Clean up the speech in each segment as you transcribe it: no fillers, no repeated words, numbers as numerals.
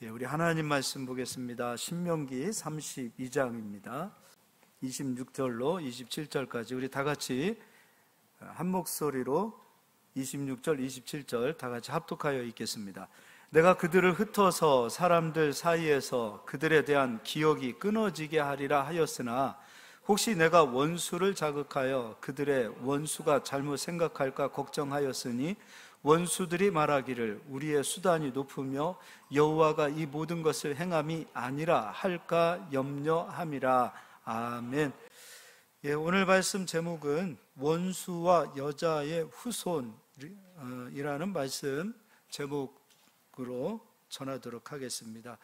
우리 하나님 말씀 보겠습니다. 신명기 32장입니다. 26절로 27절까지 우리 다 같이 한 목소리로 26절, 27절 다 같이 합독하여 읽겠습니다. 내가 그들을 흩어서 사람들 사이에서 그들에 대한 기억이 끊어지게 하리라 하였으나 혹시 내가 원수를 자극하여 그들의 원수가 잘못 생각할까 걱정하였으니 원수들이 말하기를 우리의 수단이 높으며 여호와가 이 모든 것을 행함이 아니라 할까 염려함이라. 아멘. 오늘 말씀 제목은 원수와 여자의 후손이라는 말씀 제목으로 전하도록 하겠습니다.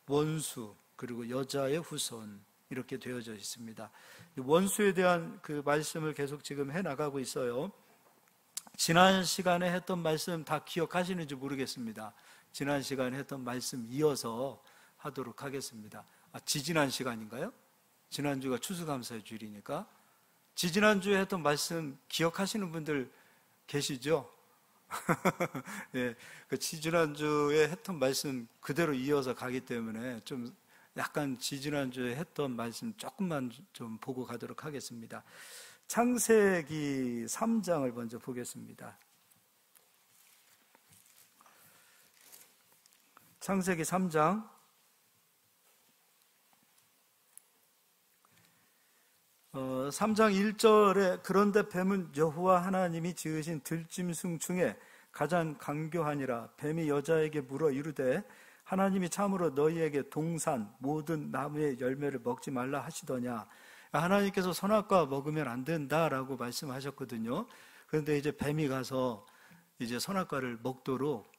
원수 그리고 여자의 후손 이렇게 되어져 있습니다. 원수에 대한 그 말씀을 계속 지금 해나가고 있어요. 지난 시간에 했던 말씀 다 기억하시는지 모르겠습니다. 지난 시간에 했던 말씀 이어서 하도록 하겠습니다. 지지난 시간인가요? 지난주가 추수감사의 주일이니까 지지난주에 했던 말씀 기억하시는 분들 계시죠? 네, 그 지지난주에 했던 말씀 그대로 이어서 가기 때문에 좀 약간 지지난주에 했던 말씀 조금만 좀 보고 가도록 하겠습니다. 창세기 3장을 먼저 보겠습니다. 창세기 3장 3장 1절에 그런데 뱀은 여호와 하나님이 지으신 들짐승 중에 가장 강교하니라. 뱀이 여자에게 물어 이르되 하나님이 참으로 너희에게 동산 모든 나무의 열매를 먹지 말라 하시더냐. 하나님께서 선악과 먹으면 안 된다라고 말씀하셨거든요. 그런데 이제 뱀이 가서 이제 선악과를 먹도록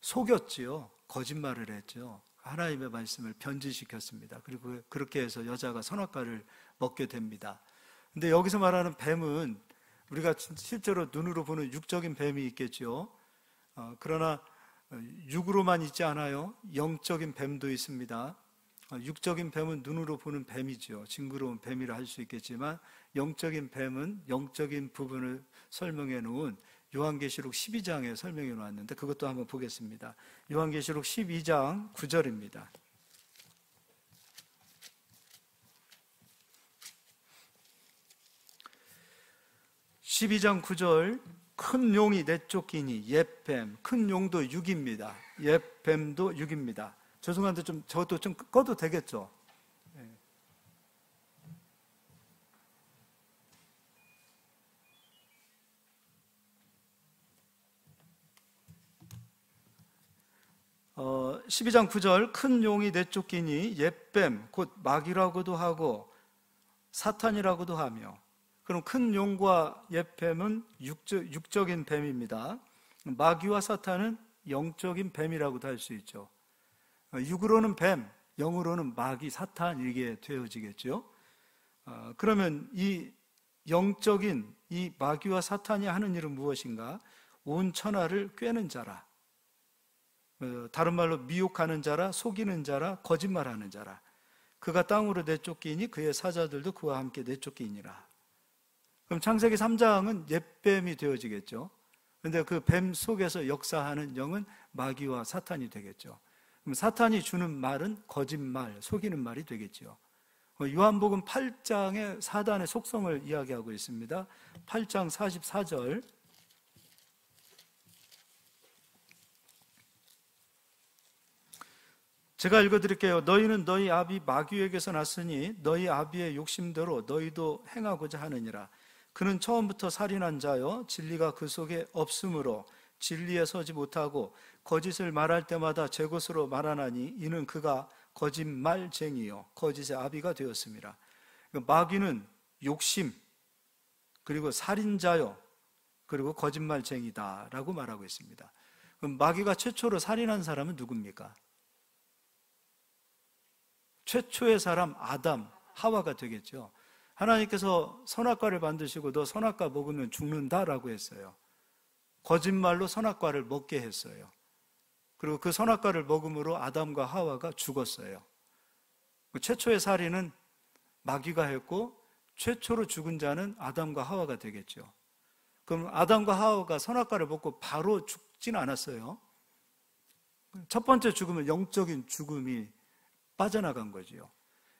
속였지요. 거짓말을 했죠. 하나님의 말씀을 변질시켰습니다. 그리고 그렇게 해서 여자가 선악과를 먹게 됩니다. 근데 여기서 말하는 뱀은 우리가 실제로 눈으로 보는 육적인 뱀이 있겠죠. 그러나 육으로만 있지 않아요. 영적인 뱀도 있습니다. 육적인 뱀은 눈으로 보는 뱀이죠. 징그러운 뱀이라 할 수 있겠지만 영적인 뱀은 영적인 부분을 설명해 놓은 요한계시록 12장에 설명해 놓았는데 그것도 한번 보겠습니다. 요한계시록 12장 9절입니다. (12장 9절) 큰 용이 내쫓기니 옛뱀, 큰 용도 6입니다. 옛뱀도 6입니다. 죄송한데 저것도 좀 꺼도 되겠죠? 네. 어, 12장 9절 큰 용이 내쫓기니 옛뱀 곧 마귀라고도 하고 사탄이라고도 하며. 그럼 큰 용과 옛뱀은 육적인 뱀입니다. 마귀와 사탄은 영적인 뱀이라고도 할 수 있죠. 육으로는 뱀, 영으로는 마귀, 사탄 이게 되어지겠죠. 그러면 이 영적인 이 마귀와 사탄이 하는 일은 무엇인가? 온 천하를 꿰는 자라. 다른 말로 미혹하는 자라, 속이는 자라, 거짓말하는 자라. 그가 땅으로 내쫓기니 그의 사자들도 그와 함께 내쫓기니라. 그럼 창세기 3장은 옛뱀이 되어지겠죠. 그런데 그 뱀 속에서 역사하는 영은 마귀와 사탄이 되겠죠. 그럼 사탄이 주는 말은 거짓말, 속이는 말이 되겠죠. 요한복음 8장의 사단의 속성을 이야기하고 있습니다. 8장 44절 제가 읽어드릴게요. 너희는 너희 아비 마귀에게서 났으니 너희 아비의 욕심대로 너희도 행하고자 하느니라. 그는 처음부터 살인한 자요 진리가 그 속에 없으므로 진리에 서지 못하고 거짓을 말할 때마다 제 것으로 말하나니 이는 그가 거짓말쟁이요 거짓의 아비가 되었습니다. 마귀는 욕심 그리고 살인자요 그리고 거짓말쟁이다라고 말하고 있습니다. 그럼 마귀가 최초로 살인한 사람은 누굽니까? 최초의 사람 아담, 하와가 되겠죠. 하나님께서 선악과를 만드시고 너 선악과 먹으면 죽는다라고 했어요. 거짓말로 선악과를 먹게 했어요. 그리고 그 선악과를 먹음으로 아담과 하와가 죽었어요. 최초의 살인은 마귀가 했고 최초로 죽은 자는 아담과 하와가 되겠죠. 그럼 아담과 하와가 선악과를 먹고 바로 죽진 않았어요. 첫 번째 죽음은 영적인 죽음이 빠져나간 거지요.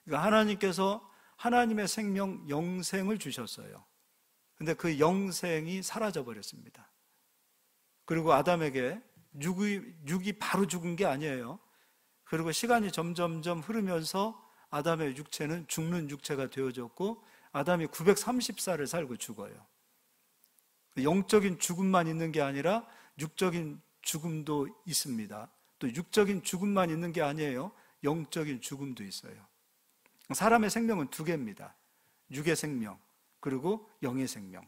그러니까 하나님께서 하나님의 생명, 영생을 주셨어요. 근데 그 영생이 사라져 버렸습니다. 그리고 아담에게 육이 바로 죽은 게 아니에요. 그리고 시간이 점점점 흐르면서 아담의 육체는 죽는 육체가 되어졌고 아담이 930살을 살고 죽어요. 영적인 죽음만 있는 게 아니라 육적인 죽음도 있습니다. 또 육적인 죽음만 있는 게 아니에요. 영적인 죽음도 있어요. 사람의 생명은 두 개입니다. 육의 생명 그리고 영의 생명.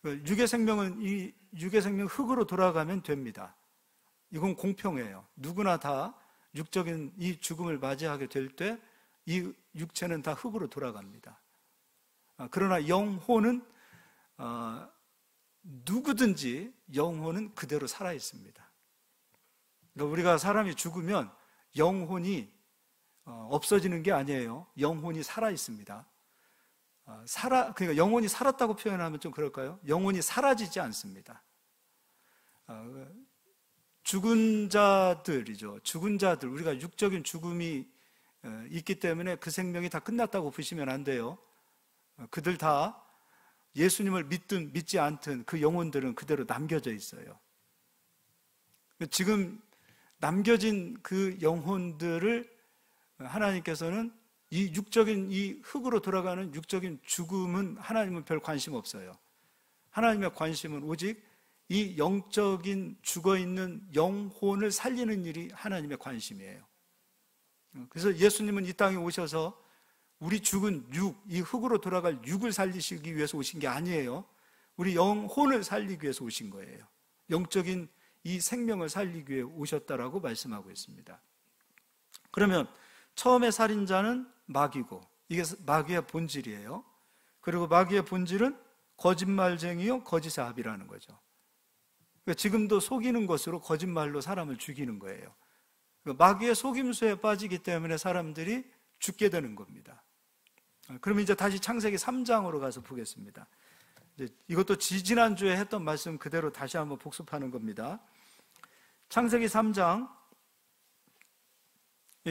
육의 생명은 이 육의 생명 흙으로 돌아가면 됩니다. 이건 공평해요. 누구나 다 육적인 이 죽음을 맞이하게 될 때 이 육체는 다 흙으로 돌아갑니다. 그러나 영혼은 누구든지 영혼은 그대로 살아 있습니다. 그러니까 우리가 사람이 죽으면 영혼이 없어지는 게 아니에요. 영혼이 살아 있습니다. 그러니까 영혼이 살았다고 표현하면 좀 그럴까요? 영혼이 사라지지 않습니다. 죽은 자들이죠. 죽은 자들, 우리가 육적인 죽음이 있기 때문에 그 생명이 다 끝났다고 보시면 안 돼요. 그들 다 예수님을 믿든 믿지 않든 그 영혼들은 그대로 남겨져 있어요. 지금 남겨진 그 영혼들을 하나님께서는 이 육적인 이 흙으로 돌아가는 육적인 죽음은 하나님은 별 관심 없어요. 하나님의 관심은 오직 이 영적인 죽어있는 영혼을 살리는 일이 하나님의 관심이에요. 그래서 예수님은 이 땅에 오셔서 우리 죽은 육, 이 흙으로 돌아갈 육을 살리시기 위해서 오신 게 아니에요. 우리 영혼을 살리기 위해서 오신 거예요. 영적인 이 생명을 살리기 위해 오셨다라고 말씀하고 있습니다. 그러면 처음에 살인자는 마귀고, 이게 마귀의 본질이에요. 그리고 마귀의 본질은 거짓말쟁이요, 거짓의 압이라는 거죠. 그러니까 지금도 속이는 것으로 거짓말로 사람을 죽이는 거예요. 그러니까 마귀의 속임수에 빠지기 때문에 사람들이 죽게 되는 겁니다. 그러면 이제 다시 창세기 3장으로 가서 보겠습니다. 이것도 지난주에 했던 말씀 그대로 다시 한번 복습하는 겁니다. 창세기 3장,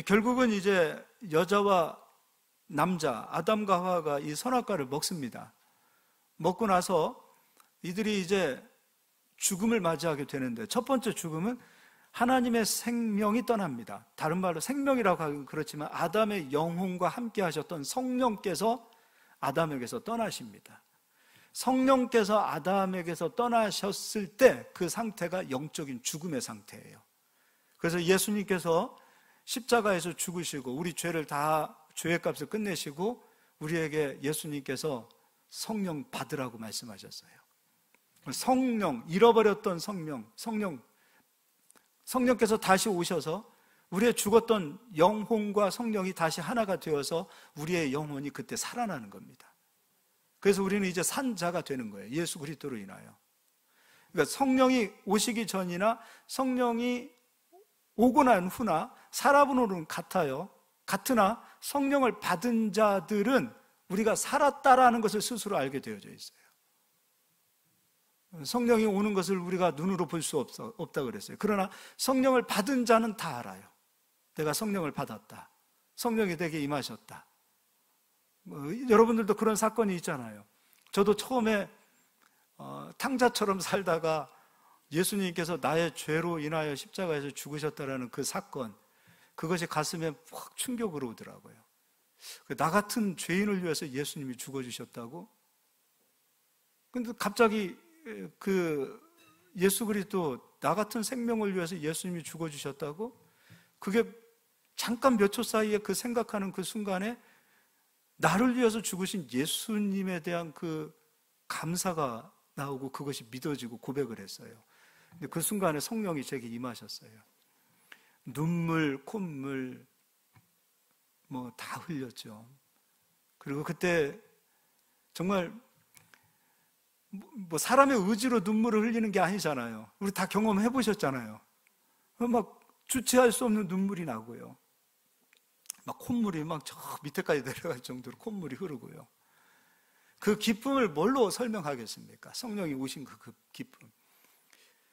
결국은 이제 여자와 남자, 아담과 하와가 이 선악과를 먹습니다. 먹고 나서 이들이 이제 죽음을 맞이하게 되는데, 첫 번째 죽음은 하나님의 생명이 떠납니다. 다른 말로 생명이라고 하긴 그렇지만 아담의 영혼과 함께 하셨던 성령께서 아담에게서 떠나십니다. 성령께서 아담에게서 떠나셨을 때 그 상태가 영적인 죽음의 상태예요. 그래서 예수님께서 십자가에서 죽으시고 우리 죄를 다 죄의 값을 끝내시고 우리에게 예수님께서 성령 받으라고 말씀하셨어요. 성령, 잃어버렸던 성령께서 다시 오셔서 우리의 죽었던 영혼과 성령이 다시 하나가 되어서 우리의 영혼이 그때 살아나는 겁니다. 그래서 우리는 이제 산 자가 되는 거예요. 예수 그리스도로 인하여. 그러니까 성령이 오시기 전이나 성령이 오고 난 후나 사람으로는 같아요. 같으나 성령을 받은 자들은 우리가 살았다라는 것을 스스로 알게 되어져 있어요. 성령이 오는 것을 우리가 눈으로 볼 수 없다 그랬어요. 그러나 성령을 받은 자는 다 알아요. 내가 성령을 받았다. 성령이 내게 임하셨다. 여러분들도 그런 사건이 있잖아요. 저도 처음에 탕자처럼 살다가 예수님께서 나의 죄로 인하여 십자가에서 죽으셨다라는 그 사건, 그것이 가슴에 확 충격으로 오더라고요. 나 같은 죄인을 위해서 예수님이 죽어주셨다고? 근데 갑자기 그 예수 그리스도 나 같은 생명을 위해서 예수님이 죽어주셨다고? 그게 잠깐 몇 초 사이에 그 생각하는 그 순간에 나를 위해서 죽으신 예수님에 대한 그 감사가 나오고 그것이 믿어지고 고백을 했어요. 근데 그 순간에 성령이 제게 임하셨어요. 눈물, 콧물 뭐 다 흘렸죠. 그리고 그때 정말 뭐 사람의 의지로 눈물을 흘리는 게 아니잖아요. 우리 다 경험해 보셨잖아요. 막 주체할 수 없는 눈물이 나고요. 막 콧물이 막 저 밑에까지 내려갈 정도로 콧물이 흐르고요. 그 기쁨을 뭘로 설명하겠습니까? 성령이 오신 그 기쁨.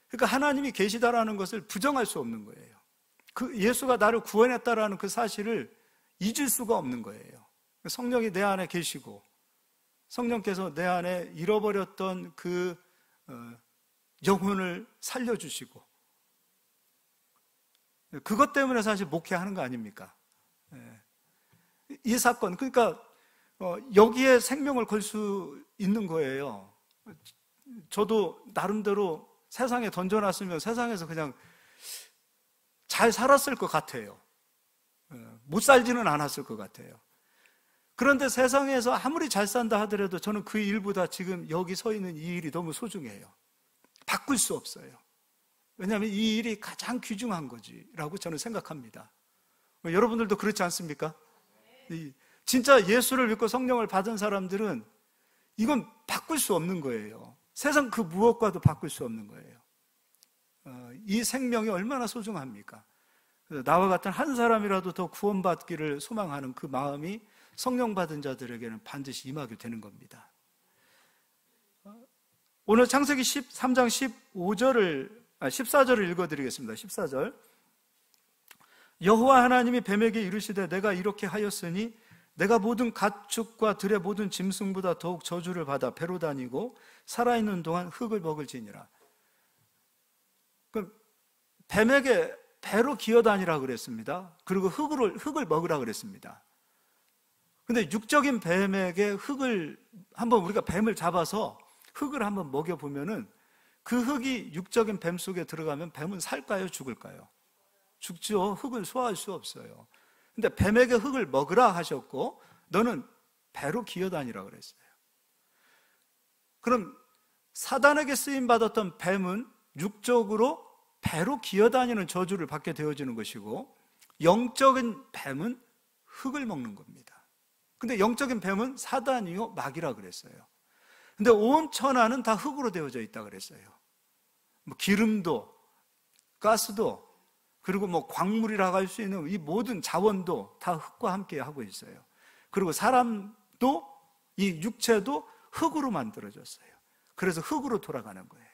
그러니까 하나님이 계시다라는 것을 부정할 수 없는 거예요. 그 예수가 나를 구원했다라는 그 사실을 잊을 수가 없는 거예요. 성령이 내 안에 계시고 성령께서 내 안에 잃어버렸던 그 영혼을 살려주시고, 그것 때문에 사실 목회하는 거 아닙니까? 이 사건, 그러니까 여기에 생명을 걸 수 있는 거예요. 저도 나름대로 세상에 던져놨으면 세상에서 그냥 잘 살았을 것 같아요. 못 살지는 않았을 것 같아요. 그런데 세상에서 아무리 잘 산다 하더라도 저는 그 일보다 지금 여기 서 있는 이 일이 너무 소중해요. 바꿀 수 없어요. 왜냐하면 이 일이 가장 귀중한 거지라고 저는 생각합니다. 여러분들도 그렇지 않습니까? 진짜 예수를 믿고 성령을 받은 사람들은 이건 바꿀 수 없는 거예요. 세상 그 무엇과도 바꿀 수 없는 거예요. 이 생명이 얼마나 소중합니까? 나와 같은 한 사람이라도 더 구원받기를 소망하는 그 마음이 성령 받은 자들에게는 반드시 임하게 되는 겁니다. 오늘 창세기 13장 14절을 읽어드리겠습니다. 14절. 여호와 하나님이 뱀에게 이르시되 내가 이렇게 하였으니 내가 모든 가축과 들의 모든 짐승보다 더욱 저주를 받아 배로 다니고 살아있는 동안 흙을 먹을지니라. 뱀에게 배로 기어다니라 그랬습니다. 그리고 흙을 먹으라 그랬습니다. 근데 육적인 뱀에게 흙을 한번 우리가 뱀을 잡아서 흙을 한번 먹여보면은 그 흙이 육적인 뱀 속에 들어가면 뱀은 살까요? 죽을까요? 죽죠. 흙을 소화할 수 없어요. 근데 뱀에게 흙을 먹으라 하셨고 너는 배로 기어다니라 그랬어요. 그럼 사단에게 쓰임받았던 뱀은 육적으로 배로 기어다니는 저주를 받게 되어지는 것이고 영적인 뱀은 흙을 먹는 겁니다. 근데 영적인 뱀은 사단이요 마귀라 그랬어요. 근데 온 천하는 다 흙으로 되어져 있다 그랬어요. 뭐 기름도 가스도 그리고 뭐 광물이라고 할 수 있는 이 모든 자원도 다 흙과 함께 하고 있어요. 그리고 사람도 이 육체도 흙으로 만들어졌어요. 그래서 흙으로 돌아가는 거예요.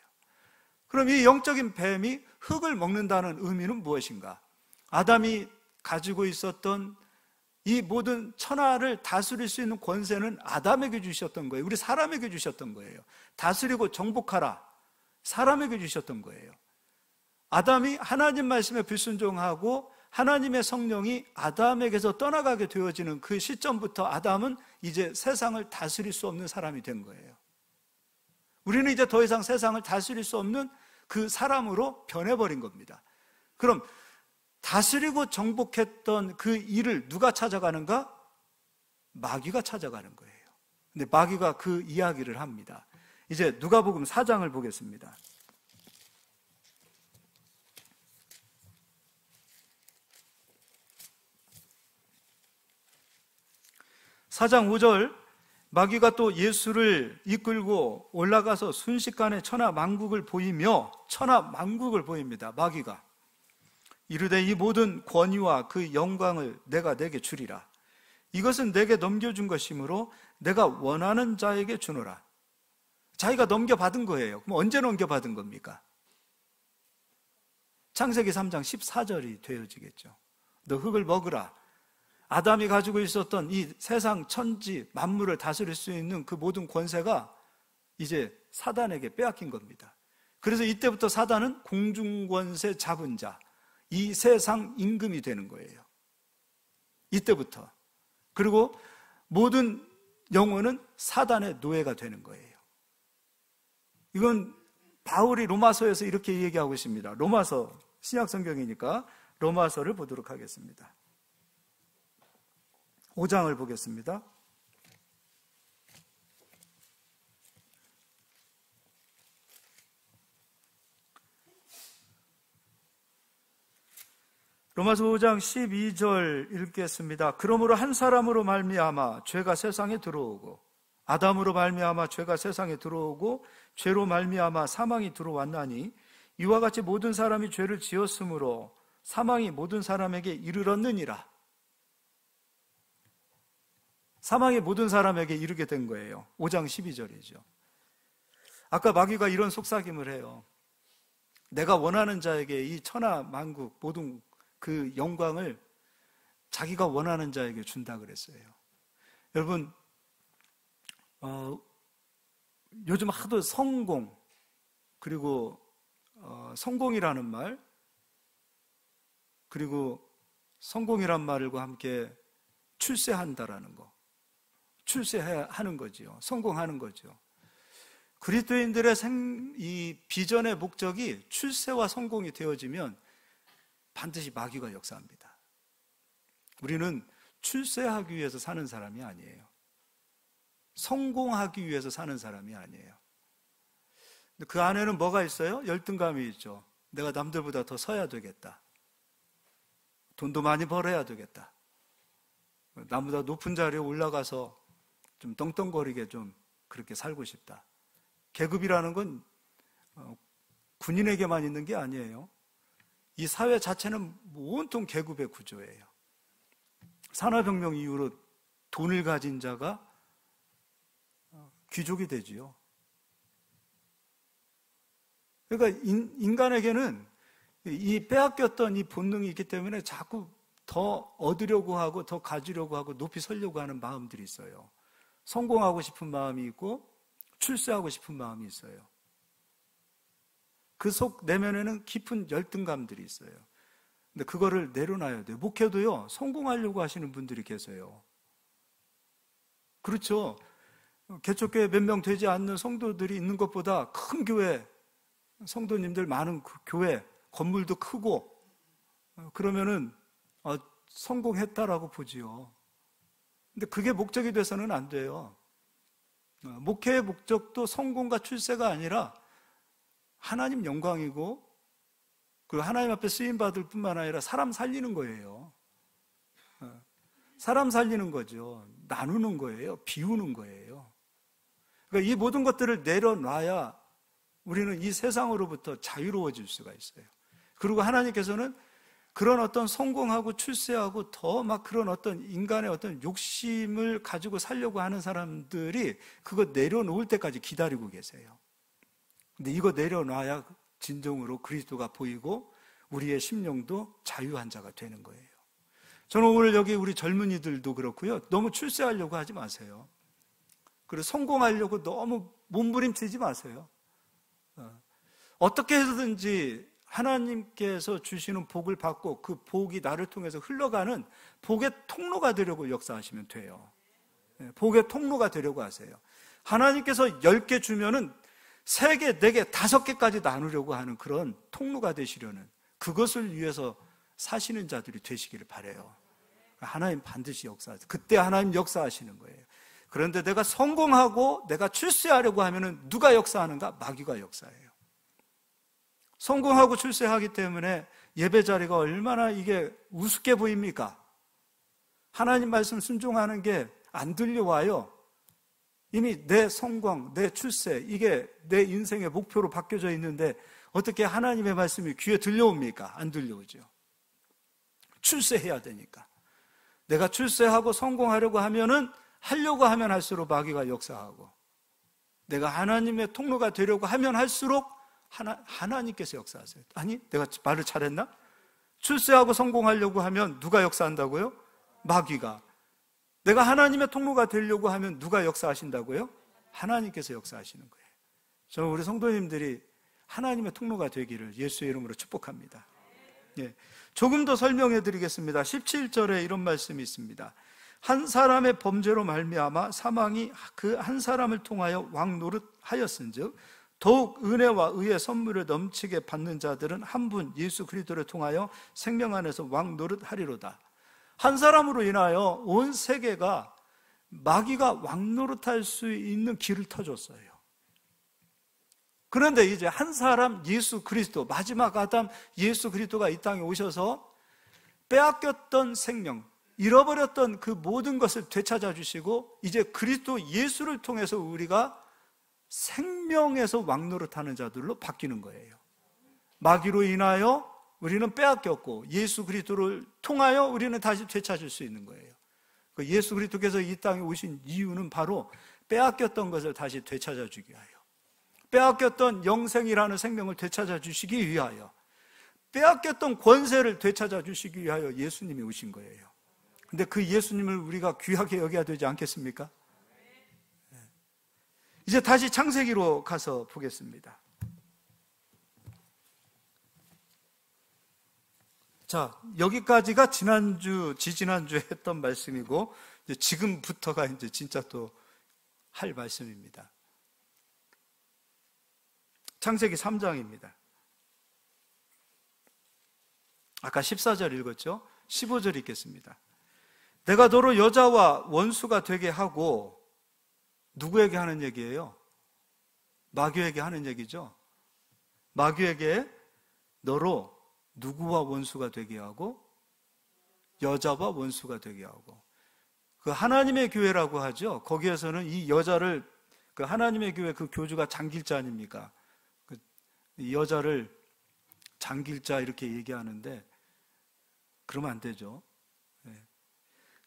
그럼 이 영적인 뱀이 흙을 먹는다는 의미는 무엇인가? 아담이 가지고 있었던 이 모든 천하를 다스릴 수 있는 권세는 아담에게 주셨던 거예요. 우리 사람에게 주셨던 거예요. 다스리고 정복하라. 사람에게 주셨던 거예요. 아담이 하나님 말씀에 불순종하고 하나님의 성령이 아담에게서 떠나가게 되어지는 그 시점부터 아담은 이제 세상을 다스릴 수 없는 사람이 된 거예요. 우리는 이제 더 이상 세상을 다스릴 수 없는 그 사람으로 변해버린 겁니다. 그럼 다스리고 정복했던 그 일을 누가 찾아가는가? 마귀가 찾아가는 거예요. 근데 마귀가 그 이야기를 합니다. 이제 누가복음 4장을 보겠습니다. 4장 5절, 마귀가 또 예수를 이끌고 올라가서 순식간에 천하만국을 보이며, 천하만국을 보입니다. 마귀가 이르되 이 모든 권위와 그 영광을 내가 내게 주리라. 이것은 내게 넘겨준 것이므로 내가 원하는 자에게 주노라. 자기가 넘겨받은 거예요. 그럼 언제 넘겨받은 겁니까? 창세기 3장 14절이 되어지겠죠. 너 흙을 먹으라. 아담이 가지고 있었던 이 세상 천지 만물을 다스릴 수 있는 그 모든 권세가 이제 사단에게 빼앗긴 겁니다. 그래서 이때부터 사단은 공중권세 잡은 자, 이 세상 임금이 되는 거예요. 이때부터. 그리고 모든 영혼은 사단의 노예가 되는 거예요. 이건 바울이 로마서에서 이렇게 얘기하고 있습니다. 로마서, 신약성경이니까 로마서를 보도록 하겠습니다. 5장을 보겠습니다. 로마서 5장 12절 읽겠습니다. 그러므로 한 사람으로 말미암아 죄가 세상에 들어오고 아담으로 말미암아 죄가 세상에 들어오고 죄로 말미암아 사망이 들어왔나니 이와 같이 모든 사람이 죄를 지었으므로 사망이 모든 사람에게 이르렀느니라. 사망이 모든 사람에게 이르게 된 거예요. 5장 12절이죠. 아까 마귀가 이런 속삭임을 해요. 내가 원하는 자에게 이 천하 만국 모든 그 영광을 자기가 원하는 자에게 준다 그랬어요. 여러분, 요즘 하도 성공, 그리고 성공이라는 말, 그리고 성공이란 말과 함께 출세한다라는 거, 출세하는 거지요. 성공하는 거죠. 그리스도인들의 이 비전의 목적이 출세와 성공이 되어지면 반드시 마귀가 역사합니다. 우리는 출세하기 위해서 사는 사람이 아니에요. 성공하기 위해서 사는 사람이 아니에요. 근데 그 안에는 뭐가 있어요? 열등감이 있죠. 내가 남들보다 더 서야 되겠다. 돈도 많이 벌어야 되겠다. 나보다 높은 자리에 올라가서 좀 떵떵거리게 좀 그렇게 살고 싶다. 계급이라는 건 군인에게만 있는 게 아니에요. 이 사회 자체는 온통 계급의 구조예요. 산업혁명 이후로 돈을 가진 자가 귀족이 되지요. 그러니까 인간에게는 이 빼앗겼던 이 본능이 있기 때문에 자꾸 더 얻으려고 하고 더 가지려고 하고 높이 서려고 하는 마음들이 있어요. 성공하고 싶은 마음이 있고 출세하고 싶은 마음이 있어요. 그 속 내면에는 깊은 열등감들이 있어요. 근데 그거를 내려놔야 돼요. 목회도요, 성공하려고 하시는 분들이 계세요. 그렇죠. 개척교회 몇 명 되지 않는 성도들이 있는 것보다 큰 교회, 성도님들 많은 그 교회, 건물도 크고, 그러면은 성공했다라고 보지요. 근데 그게 목적이 돼서는 안 돼요. 목회의 목적도 성공과 출세가 아니라 하나님 영광이고, 그 하나님 앞에 쓰임받을 뿐만 아니라 사람 살리는 거예요. 사람 살리는 거죠. 나누는 거예요. 비우는 거예요. 그러니까 이 모든 것들을 내려놔야 우리는 이 세상으로부터 자유로워질 수가 있어요. 그리고 하나님께서는 그런 어떤 성공하고 출세하고 더 막 그런 어떤 인간의 어떤 욕심을 가지고 살려고 하는 사람들이 그거 내려놓을 때까지 기다리고 계세요. 근데 이거 내려놔야 진정으로 그리스도가 보이고 우리의 심령도 자유한 자가 되는 거예요. 저는 오늘 여기 우리 젊은이들도 그렇고요. 너무 출세하려고 하지 마세요. 그리고 성공하려고 너무 몸부림치지 마세요. 어떻게 해서든지 하나님께서 주시는 복을 받고 그 복이 나를 통해서 흘러가는 복의 통로가 되려고 역사하시면 돼요. 복의 통로가 되려고 하세요. 하나님께서 10개 주면은 3개, 4개, 5개까지 나누려고 하는 그런 통로가 되시려는 그것을 위해서 사시는 자들이 되시기를 바라요. 하나님 반드시 역사하세요. 그때 하나님 역사하시는 거예요. 그런데 내가 성공하고 내가 출세하려고 하면은 누가 역사하는가? 마귀가 역사해요. 성공하고 출세하기 때문에 예배 자리가 얼마나 이게 우습게 보입니까? 하나님 말씀 순종하는 게 안 들려와요. 이미 내 성공, 내 출세, 이게 내 인생의 목표로 바뀌어져 있는데 어떻게 하나님의 말씀이 귀에 들려옵니까? 안 들려오죠. 출세해야 되니까. 내가 출세하고 성공하려고 하면은 하려고 하면 할수록 마귀가 역사하고, 내가 하나님의 통로가 되려고 하면 할수록 하나님께서 역사하세요. 아니, 내가 말을 잘했나? 출세하고 성공하려고 하면 누가 역사한다고요? 마귀가. 내가 하나님의 통로가 되려고 하면 누가 역사하신다고요? 하나님께서 역사하시는 거예요. 저는 우리 성도님들이 하나님의 통로가 되기를 예수의 이름으로 축복합니다. 예. 조금 더 설명해 드리겠습니다. 17절에 이런 말씀이 있습니다. 한 사람의 범죄로 말미암아 사망이 그 한 사람을 통하여 왕 노릇하였은즉 더욱 은혜와 의의 선물을 넘치게 받는 자들은 한 분 예수 그리스도를 통하여 생명 안에서 왕 노릇하리로다. 한 사람으로 인하여 온 세계가 마귀가 왕 노릇할 수 있는 길을 터줬어요. 그런데 이제 한 사람 예수 그리스도, 마지막 아담 예수 그리스도가 이 땅에 오셔서 빼앗겼던 생명, 잃어버렸던 그 모든 것을 되찾아 주시고 이제 그리스도 예수를 통해서 우리가 생명에서 왕노릇하는 자들로 바뀌는 거예요. 마귀로 인하여 우리는 빼앗겼고 예수 그리스도를 통하여 우리는 다시 되찾을 수 있는 거예요. 예수 그리스도께서 이 땅에 오신 이유는 바로 빼앗겼던 것을 다시 되찾아 주기 위하여, 빼앗겼던 영생이라는 생명을 되찾아 주시기 위하여, 빼앗겼던 권세를 되찾아 주시기 위하여 예수님이 오신 거예요. 근데 그 예수님을 우리가 귀하게 여겨야 되지 않겠습니까? 이제 다시 창세기로 가서 보겠습니다. 자, 여기까지가 지지난주에 했던 말씀이고, 이제 지금부터가 이제 진짜 또 할 말씀입니다. 창세기 3장입니다. 아까 14절 읽었죠? 15절 읽겠습니다. 내가 너로 여자와 원수가 되게 하고, 누구에게 하는 얘기예요? 마귀에게 하는 얘기죠. 마귀에게 너로 누구와 원수가 되게 하고 여자와 원수가 되게 하고, 그 하나님의 교회라고 하죠. 거기에서는 이 여자를, 그 하나님의 교회 그 교주가 장길자 아닙니까? 그 여자를 장길자 이렇게 얘기하는데 그러면 안 되죠.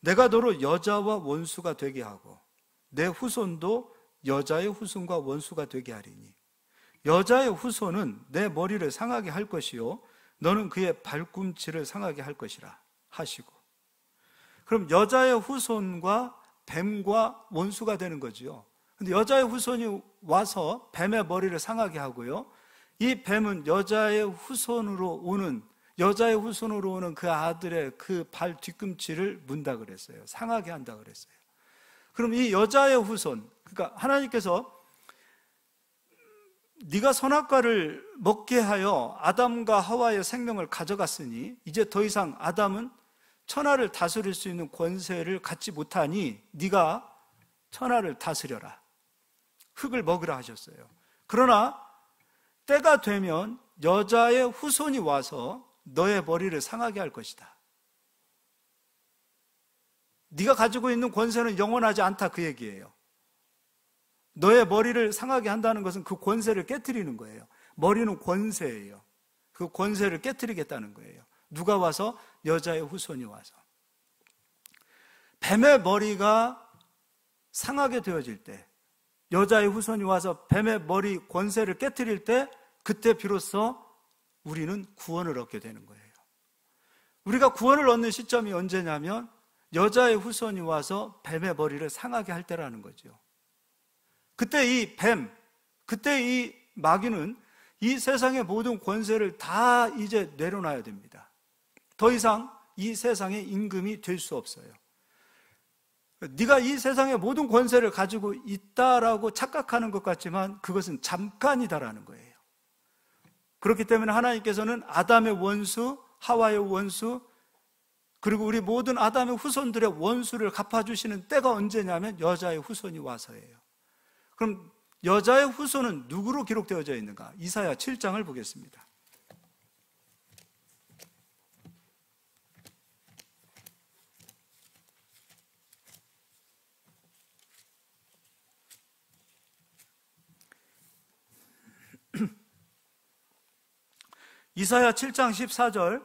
내가 너로 여자와 원수가 되게 하고 내 후손도 여자의 후손과 원수가 되게 하리니 여자의 후손은 내 머리를 상하게 할 것이요 너는 그의 발꿈치를 상하게 할 것이라 하시고. 그럼 여자의 후손과 뱀과 원수가 되는 거지요. 근데 여자의 후손이 와서 뱀의 머리를 상하게 하고요, 이 뱀은 여자의 후손으로 오는 그 아들의 그 발 뒤꿈치를 문다 그랬어요. 상하게 한다 그랬어요. 그럼 이 여자의 후손, 그러니까 하나님께서 네가 선악과를 먹게 하여 아담과 하와의 생명을 가져갔으니 이제 더 이상 아담은 천하를 다스릴 수 있는 권세를 갖지 못하니 네가 천하를 다스려라, 흙을 먹으라 하셨어요. 그러나 때가 되면 여자의 후손이 와서 너의 머리를 상하게 할 것이다. 네가 가지고 있는 권세는 영원하지 않다, 그 얘기예요. 너의 머리를 상하게 한다는 것은 그 권세를 깨트리는 거예요. 머리는 권세예요. 그 권세를 깨트리겠다는 거예요. 누가 와서? 여자의 후손이 와서. 뱀의 머리가 상하게 되어질 때, 여자의 후손이 와서 뱀의 머리 권세를 깨트릴 때, 그때 비로소 우리는 구원을 얻게 되는 거예요. 우리가 구원을 얻는 시점이 언제냐면 여자의 후손이 와서 뱀의 머리를 상하게 할 때라는 거죠. 그때 이 마귀는 이 세상의 모든 권세를 다 이제 내려놔야 됩니다. 더 이상 이 세상의 임금이 될 수 없어요. 네가 이 세상의 모든 권세를 가지고 있다라고 착각하는 것 같지만 그것은 잠깐이다라는 거예요. 그렇기 때문에 하나님께서는 아담의 원수, 하와의 원수, 그리고 우리 모든 아담의 후손들의 원수를 갚아주시는 때가 언제냐면 여자의 후손이 와서예요. 그럼 여자의 후손은 누구로 기록되어져 있는가? 이사야 7장을 보겠습니다. 이사야 7장 14절.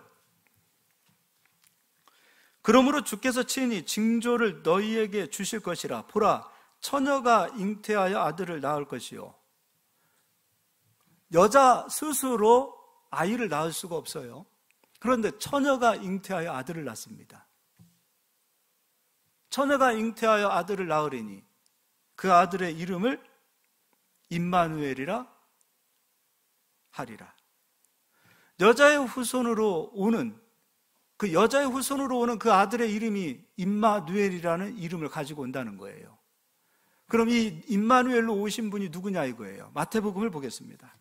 그러므로 주께서 친히 징조를 너희에게 주실 것이라. 보라, 처녀가 잉태하여 아들을 낳을 것이요. 여자 스스로 아이를 낳을 수가 없어요. 그런데 처녀가 잉태하여 아들을 낳습니다. 처녀가 잉태하여 아들을 낳으리니 그 아들의 이름을 임마누엘이라 하리라. 여자의 후손으로 오는 그 아들의 이름이 임마누엘이라는 이름을 가지고 온다는 거예요. 그럼 이 임마누엘로 오신 분이 누구냐 이거예요. 마태복음을 보겠습니다.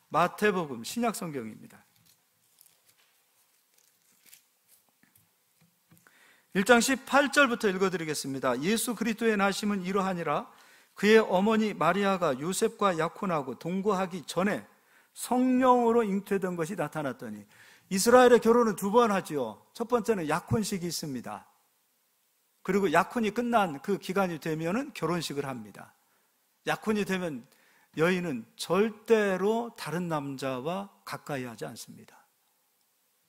마태복음 신약 성경입니다. 1장 18절부터 읽어드리겠습니다. 예수 그리스도의 나심은 이러하니라. 그의 어머니 마리아가 요셉과 약혼하고 동거하기 전에 성령으로 잉태된 것이 나타났더니. 이스라엘의 결혼은 두 번 하지요. 첫 번째는 약혼식이 있습니다. 그리고 약혼이 끝난 그 기간이 되면은 결혼식을 합니다. 약혼이 되면 여인은 절대로 다른 남자와 가까이 하지 않습니다.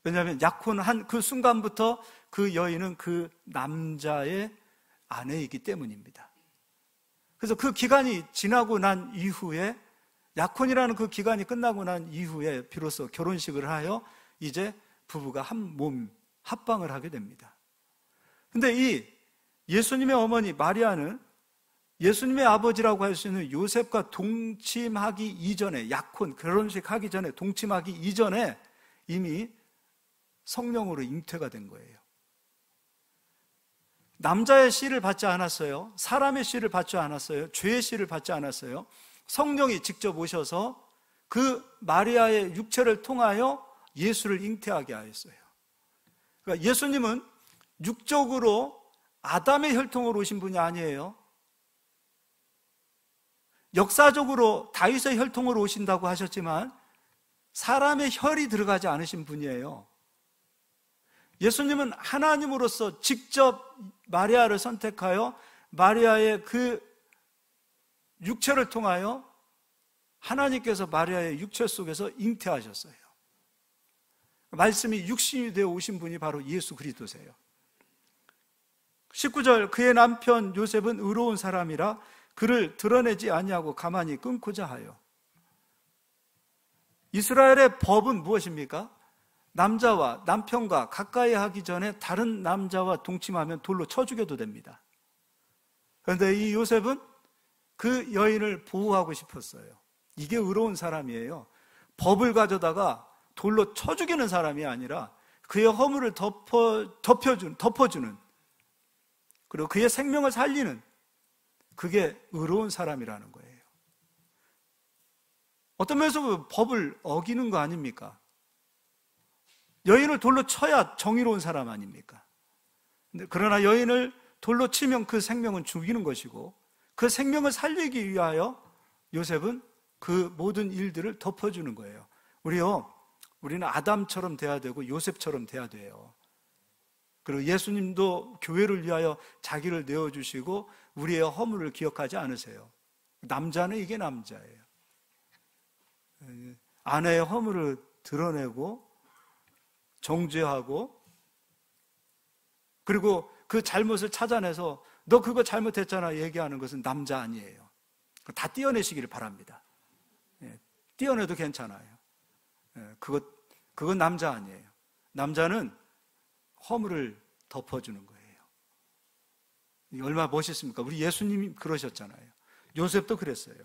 왜냐하면 약혼한 그 순간부터 그 여인은 그 남자의 아내이기 때문입니다. 그래서 그 기간이 지나고 난 이후에, 약혼이라는 그 기간이 끝나고 난 이후에 비로소 결혼식을 하여 이제 부부가 한 몸 합방을 하게 됩니다. 근데 이 예수님의 어머니 마리아는 예수님의 아버지라고 할 수 있는 요셉과 동침하기 이전에, 약혼, 결혼식 하기 전에, 동침하기 이전에 이미 성령으로 잉태가 된 거예요. 남자의 씨를 받지 않았어요. 사람의 씨를 받지 않았어요. 죄의 씨를 받지 않았어요. 성령이 직접 오셔서 그 마리아의 육체를 통하여 예수를 잉태하게 하였어요. 그러니까 예수님은 육적으로 아담의 혈통으로 오신 분이 아니에요. 역사적으로 다윗의 혈통으로 오신다고 하셨지만 사람의 혈이 들어가지 않으신 분이에요. 예수님은 하나님으로서 직접 마리아를 선택하여 마리아의 그 육체를 통하여 하나님께서 마리아의 육체 속에서 잉태하셨어요. 말씀이 육신이 되어 오신 분이 바로 예수 그리스도세요. 19절, 그의 남편 요셉은 의로운 사람이라 그를 드러내지 아니하고 가만히 끊고자 하여. 이스라엘의 법은 무엇입니까? 남자와 남편과 가까이 하기 전에 다른 남자와 동침하면 돌로 쳐 죽여도 됩니다. 그런데 이 요셉은 그 여인을 보호하고 싶었어요. 이게 의로운 사람이에요. 법을 가져다가 돌로 쳐 죽이는 사람이 아니라 그의 허물을 덮어주는, 그리고 그의 생명을 살리는, 그게 의로운 사람이라는 거예요. 어떤 면에서 법을 어기는 거 아닙니까? 여인을 돌로 쳐야 정의로운 사람 아닙니까? 그러나 여인을 돌로 치면 그 생명은 죽이는 것이고, 그 생명을 살리기 위하여 요셉은 그 모든 일들을 덮어주는 거예요. 우리는 아담처럼 돼야 되고 요셉처럼 돼야 돼요. 그리고 예수님도 교회를 위하여 자기를 내어주시고 우리의 허물을 기억하지 않으세요. 남자는 이게 남자예요. 아내의 허물을 드러내고 정죄하고, 그리고 그 잘못을 찾아내서 너 그거 잘못했잖아 얘기하는 것은 남자 아니에요. 다 떼어내시기를 바랍니다. 떼어내도 괜찮아요. 그건 남자 아니에요. 남자는 허물을 덮어주는 거예요. 이게 얼마나 멋있습니까? 우리 예수님이 그러셨잖아요. 요셉도 그랬어요.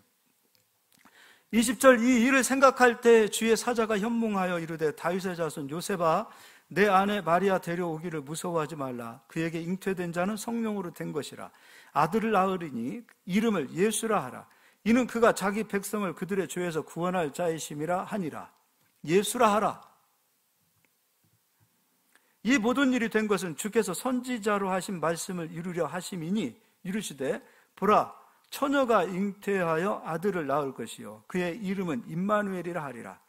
20절, 이 일을 생각할 때 주의 사자가 현몽하여 이르되 다윗의 자손 요셉아, 내 아내 마리아 데려오기를 무서워하지 말라. 그에게 잉태된 자는 성령으로 된 것이라. 아들을 낳으리니 이름을 예수라 하라. 이는 그가 자기 백성을 그들의 죄에서 구원할 자이심이라 하니라. 예수라 하라. 이 모든 일이 된 것은 주께서 선지자로 하신 말씀을 이루려 하심이니, 이르시되 보라, 처녀가 잉태하여 아들을 낳을 것이요 그의 이름은 임마누엘이라 하리라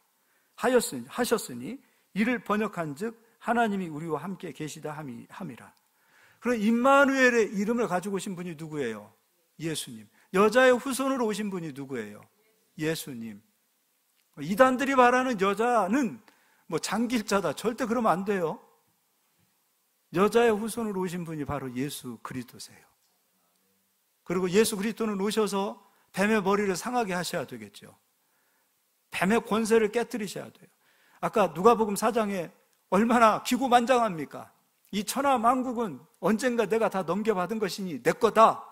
하셨으니 이를 번역한즉 하나님이 우리와 함께 계시다 함이라. 그럼 임마누엘의 이름을 가지고 오신 분이 누구예요? 예수님. 여자의 후손으로 오신 분이 누구예요? 예수님. 이단들이 말하는 여자는 장길자다, 절대 그러면 안 돼요. 여자의 후손으로 오신 분이 바로 예수 그리스도세요. 그리고 예수 그리스도는 오셔서 뱀의 머리를 상하게 하셔야 되겠죠. 뱀의 권세를 깨뜨리셔야 돼요. 아까 누가복음 4장에 얼마나 기고만장합니까? 이 천하 만국은 언젠가 내가 다 넘겨받은 것이니 내 거다,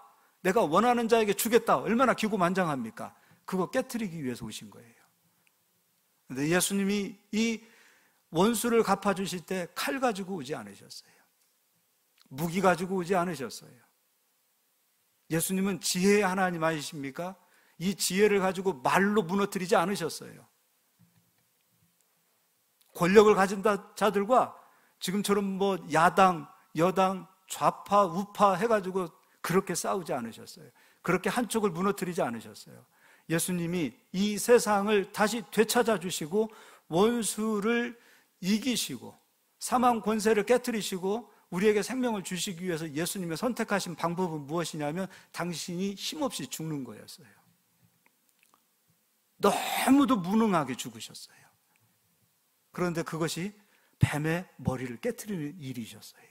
내가 원하는 자에게 주겠다, 얼마나 기고만장합니까? 그거 깨뜨리기 위해서 오신 거예요. 그런데 예수님이 이 원수를 갚아주실 때 칼 가지고 오지 않으셨어요. 무기 가지고 오지 않으셨어요. 예수님은 지혜의 하나님 아니십니까? 이 지혜를 가지고 말로 무너뜨리지 않으셨어요. 권력을 가진 자들과 지금처럼 야당, 여당, 좌파, 우파 해가지고 그렇게 싸우지 않으셨어요. 그렇게 한쪽을 무너뜨리지 않으셨어요. 예수님이 이 세상을 다시 되찾아 주시고 원수를 이기시고 사망 권세를 깨뜨리시고 우리에게 생명을 주시기 위해서 예수님의 선택하신 방법은 무엇이냐면 당신이 힘없이 죽는 거였어요. 너무도 무능하게 죽으셨어요. 그런데 그것이 뱀의 머리를 깨뜨리는 일이셨어요.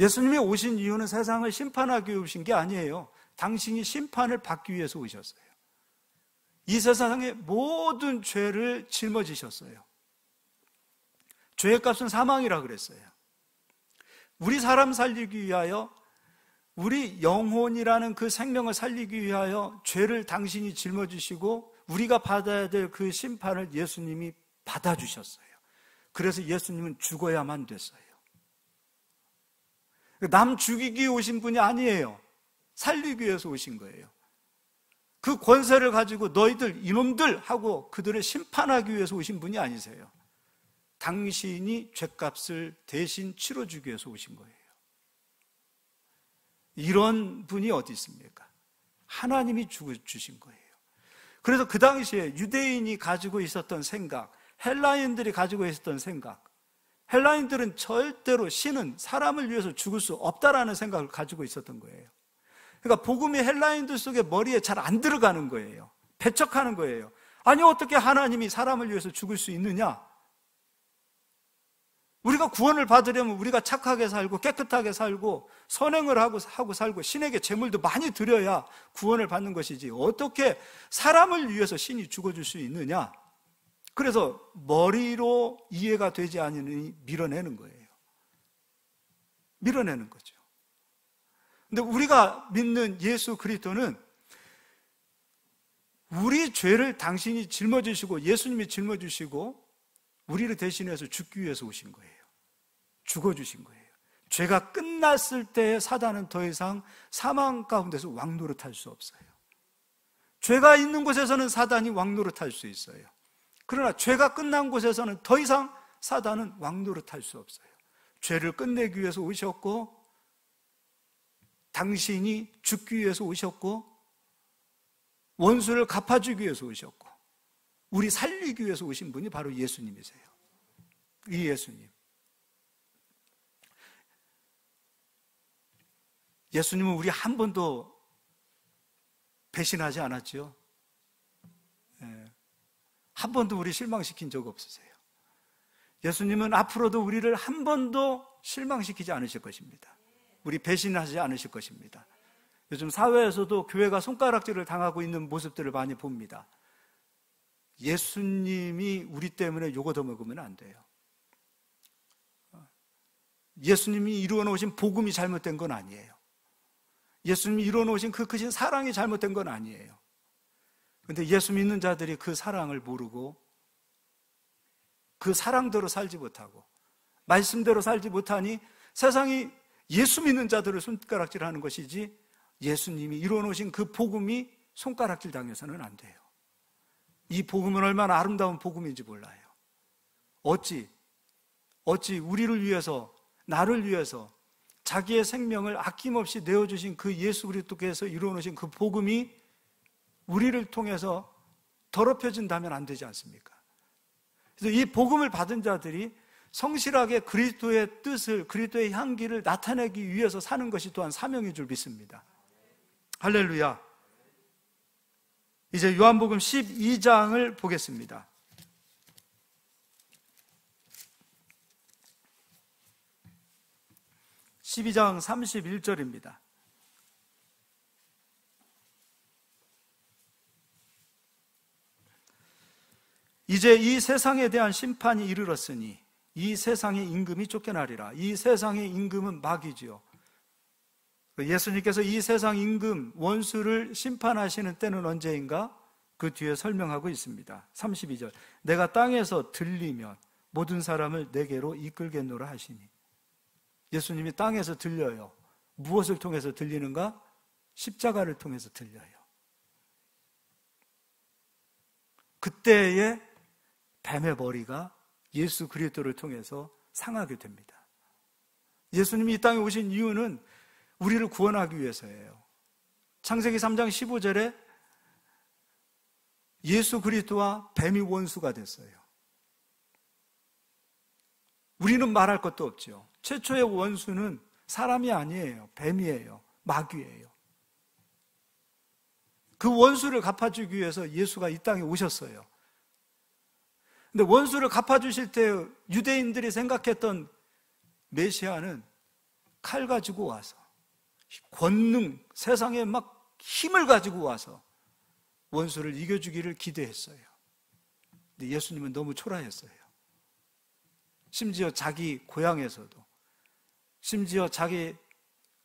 예수님이 오신 이유는 세상을 심판하기 위해 오신 게 아니에요. 당신이 심판을 받기 위해서 오셨어요. 이 세상의 모든 죄를 짊어지셨어요. 죄의 값은 사망이라 그랬어요. 우리 사람 살리기 위하여, 우리 영혼이라는 그 생명을 살리기 위하여 죄를 당신이 짊어지시고 우리가 받아야 될 그 심판을 예수님이 받아주셨어요. 그래서 예수님은 죽어야만 됐어요. 남 죽이기 위해 오신 분이 아니에요. 살리기 위해서 오신 거예요. 그 권세를 가지고 너희들 이놈들 하고 그들을 심판하기 위해서 오신 분이 아니세요. 당신이 죗값을 대신 치러주기 위해서 오신 거예요. 이런 분이 어디 있습니까? 하나님이 주신 거예요. 그래서 그 당시에 유대인이 가지고 있었던 생각, 헬라인들이 가지고 있었던 생각, 헬라인들은 절대로 신은 사람을 위해서 죽을 수 없다라는 생각을 가지고 있었던 거예요. 그러니까 복음이 헬라인들 속에 머리에 잘 안 들어가는 거예요. 배척하는 거예요. 아니 어떻게 하나님이 사람을 위해서 죽을 수 있느냐? 우리가 구원을 받으려면 우리가 착하게 살고 깨끗하게 살고 선행을 하고 살고 신에게 제물도 많이 드려야 구원을 받는 것이지 어떻게 사람을 위해서 신이 죽어줄 수 있느냐? 그래서 머리로 이해가 되지 않으니 밀어내는 거예요. 밀어내는 거죠. 근데 우리가 믿는 예수 그리스도는 우리 죄를 당신이 짊어지시고 예수님이 짊어지시고 우리를 대신해서 죽기 위해서 오신 거예요. 죽어주신 거예요. 죄가 끝났을 때 사단은 더 이상 사망 가운데서 왕노릇할 수 없어요. 죄가 있는 곳에서는 사단이 왕노릇할 수 있어요. 그러나 죄가 끝난 곳에서는 더 이상 사단은 왕노릇할 수 없어요. 죄를 끝내기 위해서 오셨고 당신이 죽기 위해서 오셨고 원수를 갚아주기 위해서 오셨고 우리 살리기 위해서 오신 분이 바로 예수님이세요. 이 예수님. 예수님은 우리 한 번도 배신하지 않았죠. 한 번도 우리 실망시킨 적 없으세요. 예수님은 앞으로도 우리를 한 번도 실망시키지 않으실 것입니다. 우리 배신하지 않으실 것입니다. 요즘 사회에서도 교회가 손가락질을 당하고 있는 모습들을 많이 봅니다. 예수님이 우리 때문에 욕 얻어먹으면 안 돼요. 예수님이 이루어 놓으신 복음이 잘못된 건 아니에요. 예수님이 이루어 놓으신 그 크신 사랑이 잘못된 건 아니에요. 그런데 예수 믿는 자들이 그 사랑을 모르고 그 사랑대로 살지 못하고 말씀대로 살지 못하니 세상이 예수 믿는 자들을 손가락질하는 것이지 예수님이 이루어 놓으신 그 복음이 손가락질 당해서는 안 돼요. 이 복음은 얼마나 아름다운 복음인지 몰라요. 어찌 우리를 위해서, 나를 위해서 자기의 생명을 아낌없이 내어주신 그 예수 그리스도께서 이루어놓으신 그 복음이 우리를 통해서 더럽혀진다면 안 되지 않습니까? 그래서 이 복음을 받은 자들이 성실하게 그리스도의 뜻을, 그리스도의 향기를 나타내기 위해서 사는 것이 또한 사명인 줄 믿습니다. 할렐루야. 이제 요한복음 12장을 보겠습니다. 12장 31절입니다. 이제 이 세상에 대한 심판이 이르렀으니 이 세상의 임금이 쫓겨나리라. 이 세상의 임금은 마귀지요. 예수님께서 이 세상 임금 원수를 심판하시는 때는 언제인가? 그 뒤에 설명하고 있습니다. 32절. 내가 땅에서 들리면 모든 사람을 내게로 이끌겠노라 하시니. 예수님이 땅에서 들려요. 무엇을 통해서 들리는가? 십자가를 통해서 들려요. 그때에 뱀의 머리가 예수 그리스도를 통해서 상하게 됩니다. 예수님이 이 땅에 오신 이유는 우리를 구원하기 위해서예요. 창세기 3장 15절에 예수 그리스도와 뱀이 원수가 됐어요. 우리는 말할 것도 없죠. 최초의 원수는 사람이 아니에요. 뱀이에요. 마귀예요. 그 원수를 갚아주기 위해서 예수가 이 땅에 오셨어요. 근데 원수를 갚아주실 때 유대인들이 생각했던 메시아는 칼 가지고 와서 권능, 세상에 막 힘을 가지고 와서 원수를 이겨주기를 기대했어요. 근데 예수님은 너무 초라했어요. 심지어 자기 고향에서도, 심지어 자기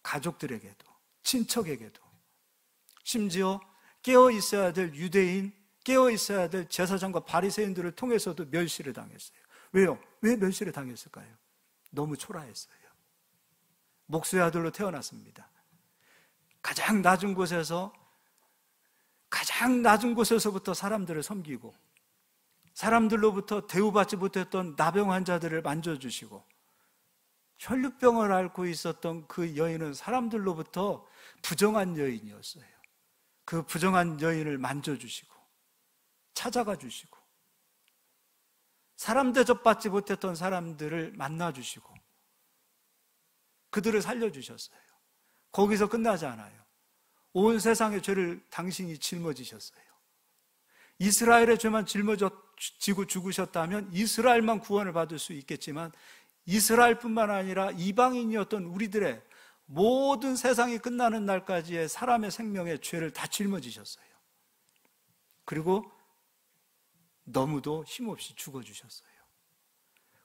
가족들에게도, 친척에게도, 심지어 깨어 있어야 될 유대인, 깨어 있어야 될 제사장과 바리새인들을 통해서도 멸시를 당했어요. 왜요? 왜 멸시를 당했을까요? 너무 초라했어요. 목수의 아들로 태어났습니다. 가장 낮은 곳에서부터 사람들을 섬기고, 사람들로부터 대우받지 못했던 나병 환자들을 만져주시고, 혈류병을 앓고 있었던 그 여인은 사람들로부터 부정한 여인이었어요. 그 부정한 여인을 만져주시고 찾아가 주시고, 사람 대접받지 못했던 사람들을 만나주시고 그들을 살려주셨어요. 거기서 끝나지 않아요. 온 세상의 죄를 당신이 짊어지셨어요. 이스라엘의 죄만 짊어지고 죽으셨다면 이스라엘만 구원을 받을 수 있겠지만, 이스라엘뿐만 아니라 이방인이었던 우리들의 모든 세상이 끝나는 날까지의 사람의 생명의 죄를 다 짊어지셨어요. 그리고 너무도 힘없이 죽어주셨어요.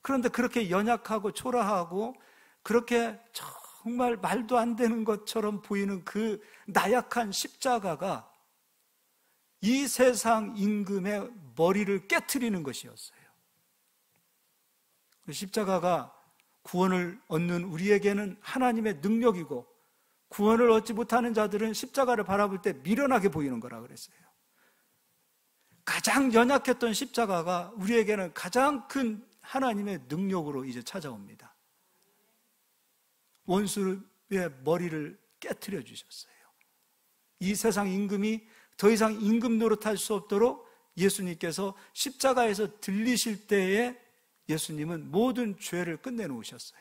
그런데 그렇게 연약하고 초라하고 그렇게 정말 말도 안 되는 것처럼 보이는 그 나약한 십자가가 이 세상 임금의 머리를 깨트리는 것이었어요. 십자가가 구원을 얻는 우리에게는 하나님의 능력이고, 구원을 얻지 못하는 자들은 십자가를 바라볼 때 미련하게 보이는 거라 그랬어요. 가장 연약했던 십자가가 우리에게는 가장 큰 하나님의 능력으로 이제 찾아옵니다. 원수의 머리를 깨트려 주셨어요. 이 세상 임금이 더 이상 임금 노릇할 수 없도록 예수님께서 십자가에서 들리실 때에 예수님은 모든 죄를 끝내놓으셨어요.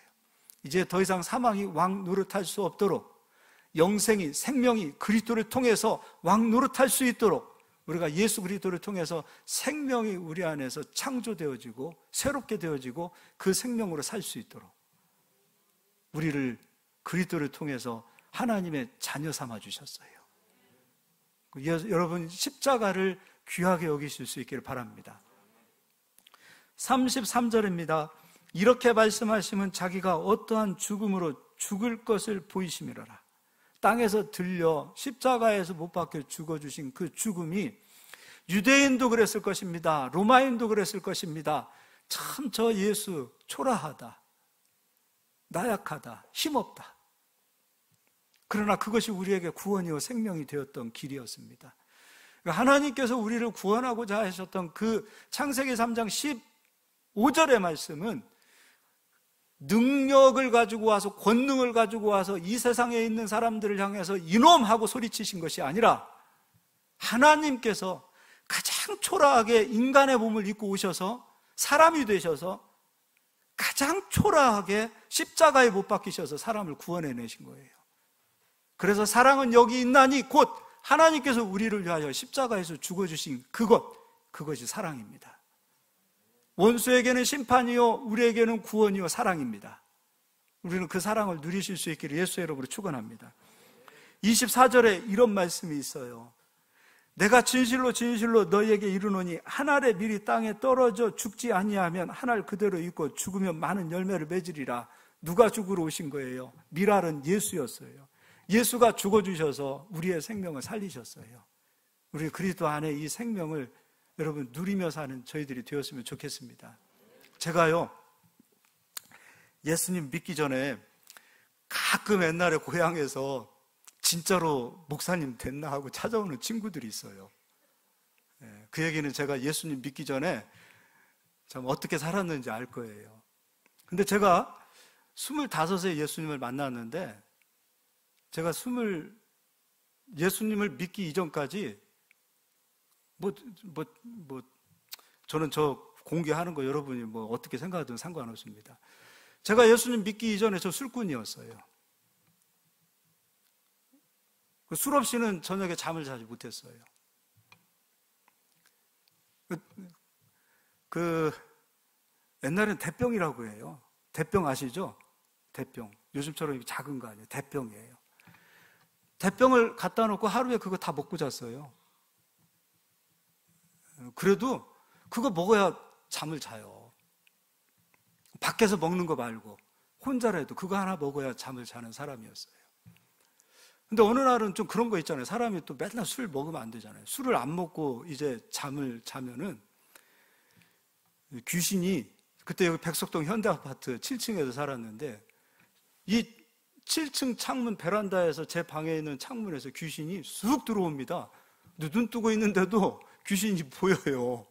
이제 더 이상 사망이 왕 노릇할 수 없도록, 영생이, 생명이 그리스도를 통해서 왕 노릇할 수 있도록, 우리가 예수 그리스도를 통해서 생명이 우리 안에서 창조되어지고 새롭게 되어지고 그 생명으로 살 수 있도록 우리를 그리스도를 통해서 하나님의 자녀 삼아 주셨어요. 여러분, 십자가를 귀하게 여기실 수 있기를 바랍니다. 33절입니다. 이렇게 말씀하시면 자기가 어떠한 죽음으로 죽을 것을 보이심이로라. 땅에서 들려 십자가에서 못 박혀 죽어주신 그 죽음이, 유대인도 그랬을 것입니다. 로마인도 그랬을 것입니다. 참 저 예수 초라하다, 나약하다, 힘없다. 그러나 그것이 우리에게 구원이요 생명이 되었던 길이었습니다. 하나님께서 우리를 구원하고자 하셨던 그 창세기 3장 15절의 말씀은 능력을 가지고 와서, 권능을 가지고 와서 이 세상에 있는 사람들을 향해서 이놈 하고 소리치신 것이 아니라, 하나님께서 가장 초라하게 인간의 몸을 입고 오셔서 사람이 되셔서 가장 초라하게 십자가에 못 박히셔서 사람을 구원해내신 거예요. 그래서 사랑은 여기 있나니 곧 하나님께서 우리를 위하여 십자가에서 죽어주신 그것이 사랑입니다. 원수에게는 심판이요 우리에게는 구원이요 사랑입니다. 우리는 그 사랑을 누리실 수 있기를 예수의 이름으로 축원합니다. 24절에 이런 말씀이 있어요. 내가 진실로 진실로 너희에게 이르노니 한 알의 밀이 땅에 떨어져 죽지 아니하면 한 알 그대로 있고 죽으면 많은 열매를 맺으리라. 누가 죽으러 오신 거예요? 밀알은 예수였어요. 예수가 죽어주셔서 우리의 생명을 살리셨어요. 우리 그리스도 안에 이 생명을 여러분 누리며 사는 저희들이 되었으면 좋겠습니다. 제가요, 예수님 믿기 전에 가끔 옛날에 고향에서 진짜로 목사님 됐나 하고 찾아오는 친구들이 있어요. 그 얘기는 제가 예수님 믿기 전에 참 어떻게 살았는지 알 거예요. 근데 제가 25세 예수님을 만났는데, 제가 예수님을 믿기 이전까지 저는 저 공개하는 거 여러분이 뭐 어떻게 생각하든 상관없습니다. 제가 예수님 믿기 이전에 저 술꾼이었어요. 술 없이는 저녁에 잠을 자지 못했어요. 옛날엔 대병이라고 해요. 대병 아시죠? 대병. 요즘처럼 작은 거 아니에요. 대병이에요. 대병을 갖다 놓고 하루에 그거 다 먹고 잤어요. 그래도 그거 먹어야 잠을 자요. 밖에서 먹는 거 말고 혼자라도 그거 하나 먹어야 잠을 자는 사람이었어요. 근데 어느 날은 좀 그런 거 있잖아요. 사람이 또 맨날 술 먹으면 안 되잖아요. 술을 안 먹고 이제 잠을 자면은 귀신이, 그때 여기 백석동 현대아파트 7층에서 살았는데, 이 7층 창문 베란다에서 제 방에 있는 창문에서 귀신이 쑥 들어옵니다. 눈 뜨고 있는데도 귀신이 보여요.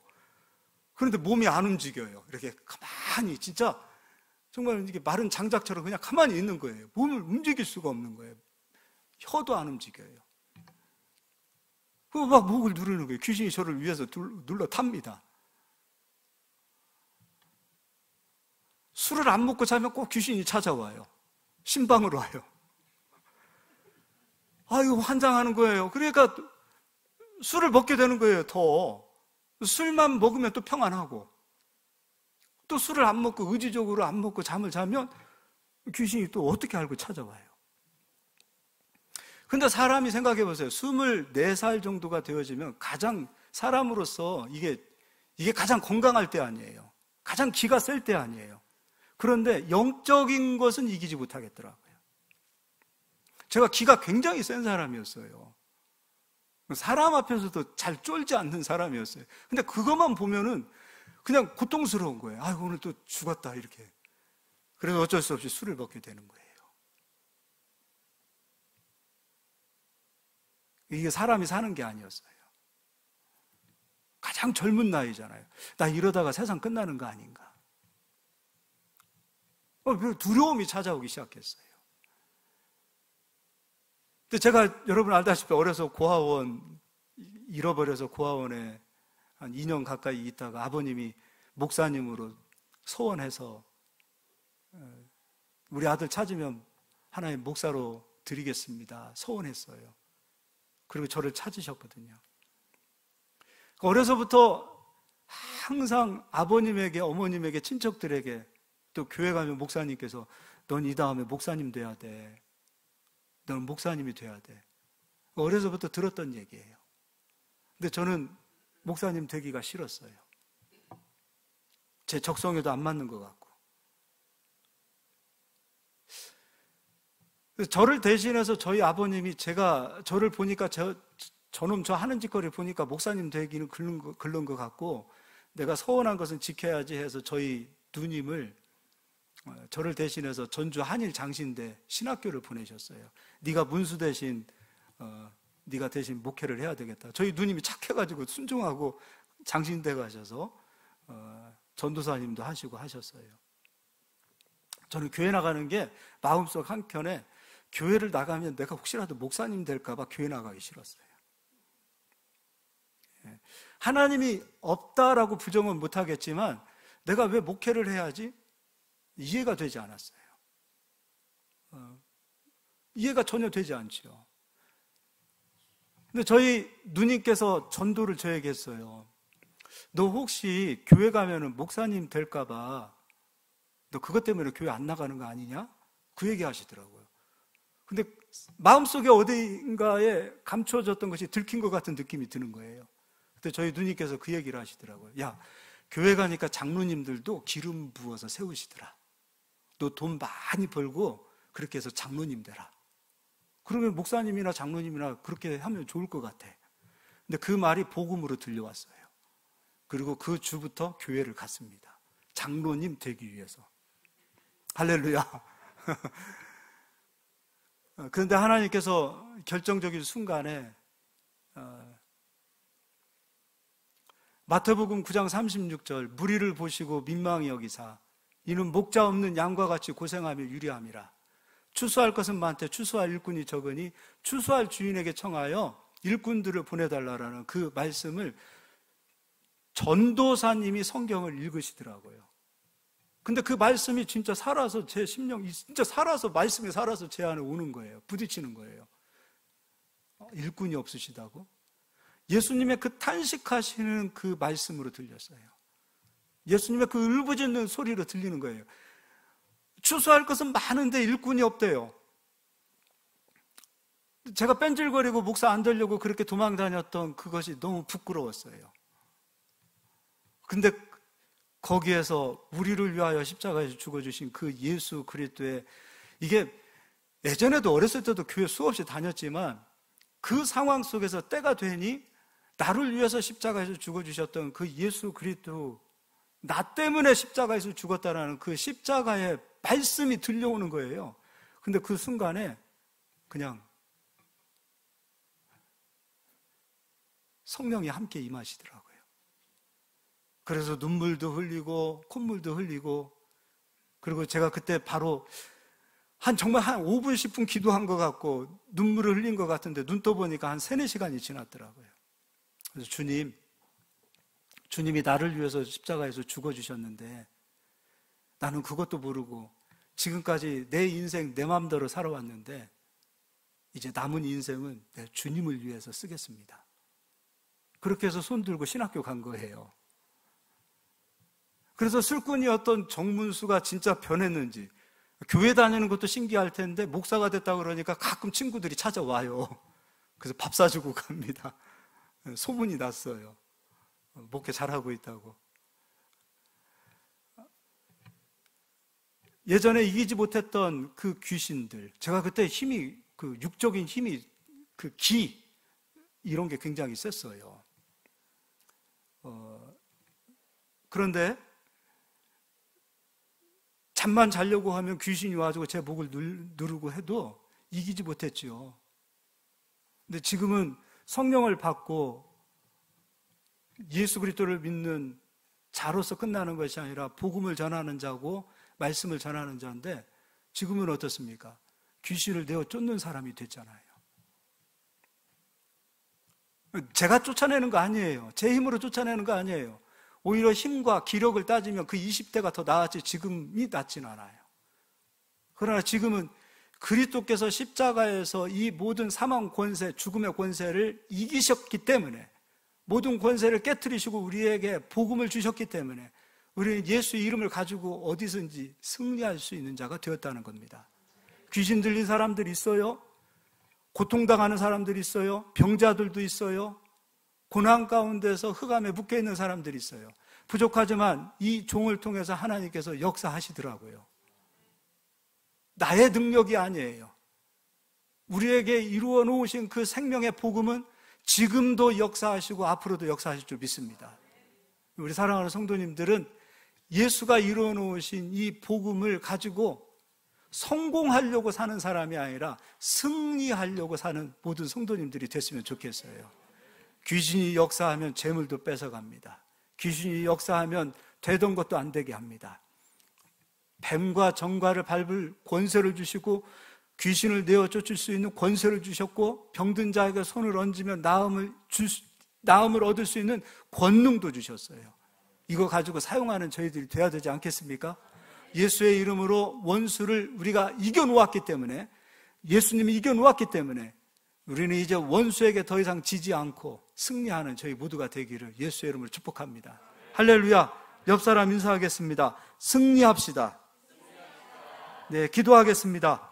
그런데 몸이 안 움직여요. 이렇게 가만히, 진짜 정말 이게 마른 장작처럼 그냥 가만히 있는 거예요. 몸을 움직일 수가 없는 거예요. 혀도 안 움직여요. 그거 막 목을 누르는 거예요. 귀신이 저를 위해서 눌러 탑니다. 술을 안 먹고 자면 꼭 귀신이 찾아와요. 신방으로 와요. 아이고, 환장하는 거예요. 그러니까 술을 먹게 되는 거예요. 더 술만 먹으면 또 평안하고, 또 술을 안 먹고 의지적으로 안 먹고 잠을 자면 귀신이 또 어떻게 알고 찾아와요. 근데 사람이 생각해 보세요. 24살 정도가 되어지면 가장 사람으로서 이게 가장 건강할 때 아니에요. 가장 기가 셀 때 아니에요. 그런데 영적인 것은 이기지 못하겠더라고요. 제가 기가 굉장히 센 사람이었어요. 사람 앞에서도 잘 쫄지 않는 사람이었어요. 근데 그것만 보면은 그냥 고통스러운 거예요. 아이고, 오늘 또 죽었다, 이렇게. 그래서 어쩔 수 없이 술을 먹게 되는 거예요. 이게 사람이 사는 게 아니었어요. 가장 젊은 나이잖아요. 나 이러다가 세상 끝나는 거 아닌가. 두려움이 찾아오기 시작했어요. 근데 제가 여러분 알다시피 어려서 잃어버려서 고아원에 한 2년 가까이 있다가 아버님이 목사님으로 소원해서 우리 아들 찾으면 하나님 목사로 드리겠습니다. 소원했어요. 그리고 저를 찾으셨거든요. 어려서부터 항상 아버님에게, 어머님에게, 친척들에게, 또 교회 가면 목사님께서 넌 이 다음에 목사님 돼야 돼. 넌 목사님이 돼야 돼. 어려서부터 들었던 얘기예요. 근데 저는 목사님 되기가 싫었어요. 제 적성에도 안 맞는 것 같고. 저를 대신해서 저희 아버님이, 저를 보니까 저놈 저 하는 짓거리 보니까 목사님 되기는 글른 것 같고, 내가 서원한 것은 지켜야지 해서 저희 누님을, 저를 대신해서 전주 한일 장신대 신학교를 보내셨어요. 네가 문수 대신 네가 대신 목회를 해야 되겠다. 저희 누님이 착해가지고 순종하고 장신대 가셔서 전도사님도 하시고 하셨어요. 저는 교회 나가는 게 마음속 한켠에, 교회를 나가면 내가 혹시라도 목사님 될까 봐 교회 나가기 싫었어요. 하나님이 없다라고 부정은 못하겠지만 내가 왜 목회를 해야지? 이해가 되지 않았어요. 이해가 전혀 되지 않죠. 근데 저희 누님께서 전도를 저에게 했어요. 너 혹시 교회 가면은 목사님 될까 봐 너 그것 때문에 교회 안 나가는 거 아니냐? 그 얘기 하시더라고요. 근데 마음속에 어딘가에 감춰졌던 것이 들킨 것 같은 느낌이 드는 거예요. 그때 저희 누님께서 그 얘기를 하시더라고요. 야, 교회 가니까 장로님들도 기름 부어서 세우시더라. 너 돈 많이 벌고 그렇게 해서 장로님 되라. 그러면 목사님이나 장로님이나 그렇게 하면 좋을 것 같아. 근데 그 말이 복음으로 들려왔어요. 그리고 그 주부터 교회를 갔습니다. 장로님 되기 위해서. 할렐루야. 그런데 하나님께서 결정적인 순간에 마태복음 9장 36절, 무리를 보시고 민망히 여기사 이는 목자 없는 양과 같이 고생하며 유리함이라. 추수할 것은 많되 추수할 일꾼이 적으니 추수할 주인에게 청하여 일꾼들을 보내달라라는 그 말씀을 전도사님이 성경을 읽으시더라고요. 근데 그 말씀이 진짜 살아서 제 심령, 진짜 살아서, 말씀이 살아서 제 안에 오는 거예요. 부딪히는 거예요. 일꾼이 없으시다고? 예수님의 그 탄식하시는 그 말씀으로 들렸어요. 예수님의 그 울부짖는 소리로 들리는 거예요. 추수할 것은 많은데 일꾼이 없대요. 제가 뺀질거리고 목사 안 되려고 그렇게 도망 다녔던 그것이 너무 부끄러웠어요. 근데 거기에서 우리를 위하여 십자가에서 죽어주신 그 예수 그리스도의, 이게 예전에도 어렸을 때도 교회 수없이 다녔지만 그 상황 속에서 때가 되니 나를 위해서 십자가에서 죽어주셨던 그 예수 그리스도, 나 때문에 십자가에서 죽었다라는 그 십자가의 말씀이 들려오는 거예요. 근데 그 순간에 그냥 성령이 함께 임하시더라고요. 그래서 눈물도 흘리고 콧물도 흘리고, 그리고 제가 그때 바로 정말 한 5분 10분 기도한 것 같고 눈물을 흘린 것 같은데 눈 떠보니까 한 3-4시간이 지났더라고요. 그래서 주님이 나를 위해서 십자가에서 죽어주셨는데 나는 그것도 모르고 지금까지 내 인생 내 마음대로 살아왔는데 이제 남은 인생은 내 주님을 위해서 쓰겠습니다. 그렇게 해서 손 들고 신학교 간 거예요. 그래서 술꾼이었던 정문수가 진짜 변했는지, 교회 다니는 것도 신기할 텐데 목사가 됐다 그러니까 가끔 친구들이 찾아와요. 그래서 밥 사주고 갑니다. 소문이 났어요. 목회 잘하고 있다고. 예전에 이기지 못했던 그 귀신들, 제가 그때 힘이, 그 육적인 힘이, 그 기, 이런 게 굉장히 셌어요. 그런데 잠만 자려고 하면 귀신이 와가지고 제 목을 누르고 해도 이기지 못했죠. 근데 지금은 성령을 받고 예수 그리스도를 믿는 자로서 끝나는 것이 아니라 복음을 전하는 자고 말씀을 전하는 자인데, 지금은 어떻습니까? 귀신을 내어 쫓는 사람이 됐잖아요. 제가 쫓아내는 거 아니에요. 제 힘으로 쫓아내는 거 아니에요. 오히려 힘과 기력을 따지면 그 20대가 더 나았지 지금이 낫진 않아요. 그러나 지금은 그리스도께서 십자가에서 이 모든 사망 권세, 죽음의 권세를 이기셨기 때문에, 모든 권세를 깨트리시고 우리에게 복음을 주셨기 때문에 우리는 예수의 이름을 가지고 어디든지 승리할 수 있는 자가 되었다는 겁니다. 귀신 들린 사람들 있어요. 고통당하는 사람들이 있어요. 병자들도 있어요. 고난 가운데서 흑암에 묶여있는 사람들이 있어요. 부족하지만 이 종을 통해서 하나님께서 역사하시더라고요. 나의 능력이 아니에요. 우리에게 이루어 놓으신 그 생명의 복음은 지금도 역사하시고 앞으로도 역사하실 줄 믿습니다. 우리 사랑하는 성도님들은 예수가 이루어 놓으신 이 복음을 가지고 성공하려고 사는 사람이 아니라 승리하려고 사는 모든 성도님들이 됐으면 좋겠어요. 귀신이 역사하면 재물도 뺏어갑니다. 귀신이 역사하면 되던 것도 안 되게 합니다. 뱀과 정과를 밟을 권세를 주시고 귀신을 내어 쫓을 수 있는 권세를 주셨고, 병든 자에게 손을 얹으면 나음을 얻을 수 있는 권능도 주셨어요. 이거 가지고 사용하는 저희들이 돼야 되지 않겠습니까? 예수의 이름으로 원수를 우리가 이겨놓았기 때문에, 예수님이 이겨놓았기 때문에 우리는 이제 원수에게 더 이상 지지 않고 승리하는 저희 모두가 되기를 예수의 이름으로 축복합니다. 할렐루야. 옆 사람 인사하겠습니다. 승리합시다. 네, 기도하겠습니다.